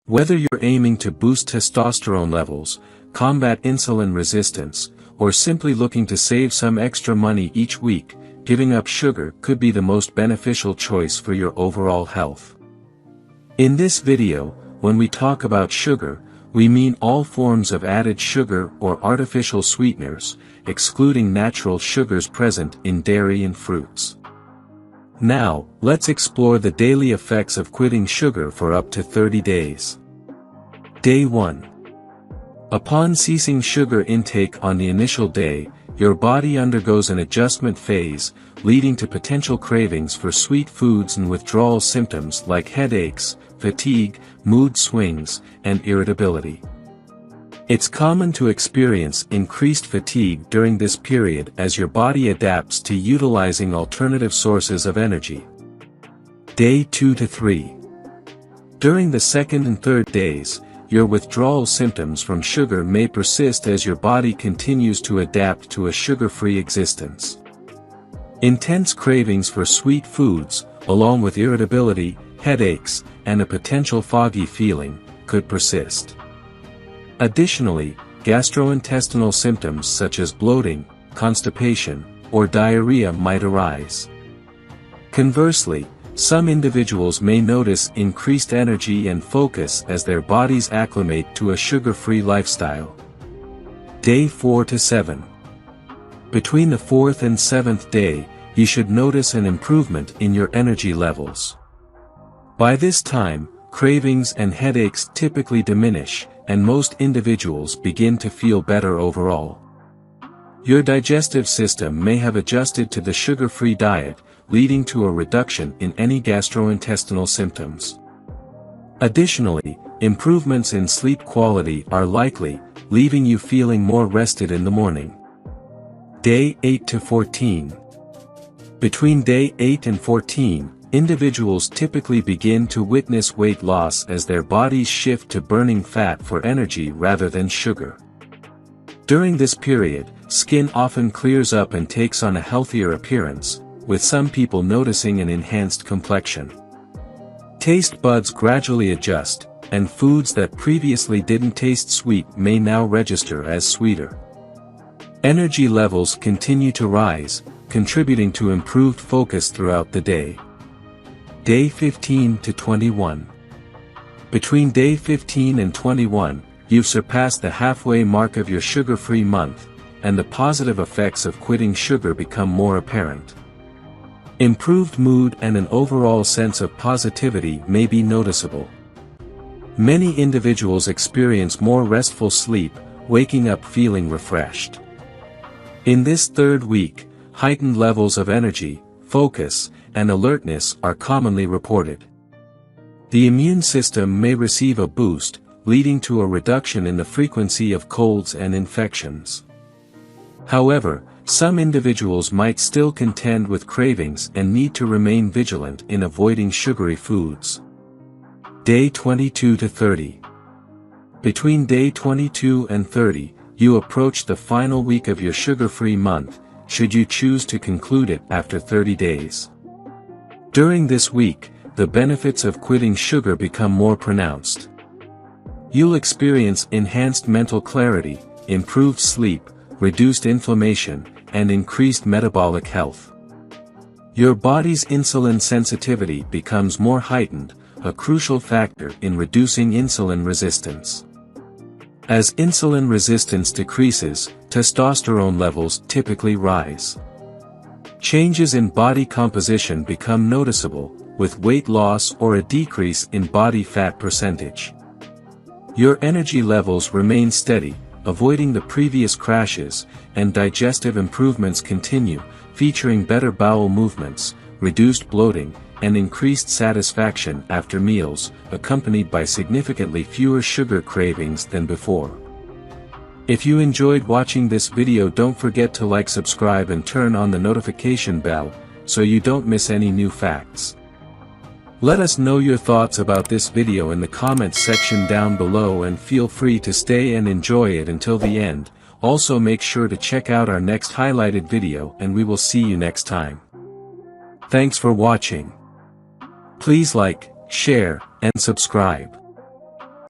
Whether you're aiming to boost testosterone levels, combat insulin resistance, or simply looking to save some extra money each week, giving up sugar could be the most beneficial choice for your overall health. In this video, when we talk about sugar, we mean all forms of added sugar or artificial sweeteners, excluding natural sugars present in dairy and fruits. Now, let's explore the daily effects of quitting sugar for up to 30 days. Day 1. Upon ceasing sugar intake on the initial day, your body undergoes an adjustment phase, leading to potential cravings for sweet foods and withdrawal symptoms like headaches, fatigue, mood swings, and irritability. It's common to experience increased fatigue during this period as your body adapts to utilizing alternative sources of energy. Day 2 to 3. During the second and third days, your withdrawal symptoms from sugar may persist as your body continues to adapt to a sugar-free existence. Intense cravings for sweet foods, along with irritability, headaches, and a potential foggy feeling, could persist. Additionally, gastrointestinal symptoms such as bloating, constipation, or diarrhea might arise. Conversely, some individuals may notice increased energy and focus as their bodies acclimate to a sugar-free lifestyle. Day 4 to 7. Between the 4th and 7th day, you should notice an improvement in your energy levels. By this time, cravings and headaches typically diminish, and most individuals begin to feel better overall. Your digestive system may have adjusted to the sugar-free diet, leading to a reduction in any gastrointestinal symptoms. Additionally, improvements in sleep quality are likely, leaving you feeling more rested in the morning. Day 8 to 14. Between day 8 and 14, individuals typically begin to witness weight loss as their bodies shift to burning fat for energy rather than sugar. During this period, skin often clears up and takes on a healthier appearance, with some people noticing an enhanced complexion. Taste buds gradually adjust, and foods that previously didn't taste sweet may now register as sweeter. Energy levels continue to rise, contributing to improved focus throughout the day. Day 15 to 21. Between day 15 and 21, you've surpassed the halfway mark of your sugar-free month, and the positive effects of quitting sugar become more apparent. Improved mood and an overall sense of positivity may be noticeable. Many individuals experience more restful sleep, waking up feeling refreshed. In this third week, heightened levels of energy, focus, and alertness are commonly reported. The immune system may receive a boost, leading to a reduction in the frequency of colds and infections. However, some individuals might still contend with cravings and need to remain vigilant in avoiding sugary foods. Day 22 to 30. Between day 22 and 30, you approach the final week of your sugar-free month, should you choose to conclude it after 30 days. During this week, the benefits of quitting sugar become more pronounced. You'll experience enhanced mental clarity, improved sleep, reduced inflammation, and increased metabolic health. Your body's insulin sensitivity becomes more heightened, a crucial factor in reducing insulin resistance. As insulin resistance decreases, testosterone levels typically rise. Changes in body composition become noticeable, with weight loss or a decrease in body fat percentage. Your energy levels remain steady, avoiding the previous crashes, and digestive improvements continue, featuring better bowel movements, reduced bloating, and increased satisfaction after meals, accompanied by significantly fewer sugar cravings than before. If you enjoyed watching this video, don't forget to like, subscribe, and turn on the notification bell, so you don't miss any new facts. Let us know your thoughts about this video in the comments section down below, and feel free to stay and enjoy it until the end. Also make sure to check out our next highlighted video, and we will see you next time. Thanks for watching. Please like, share, and subscribe.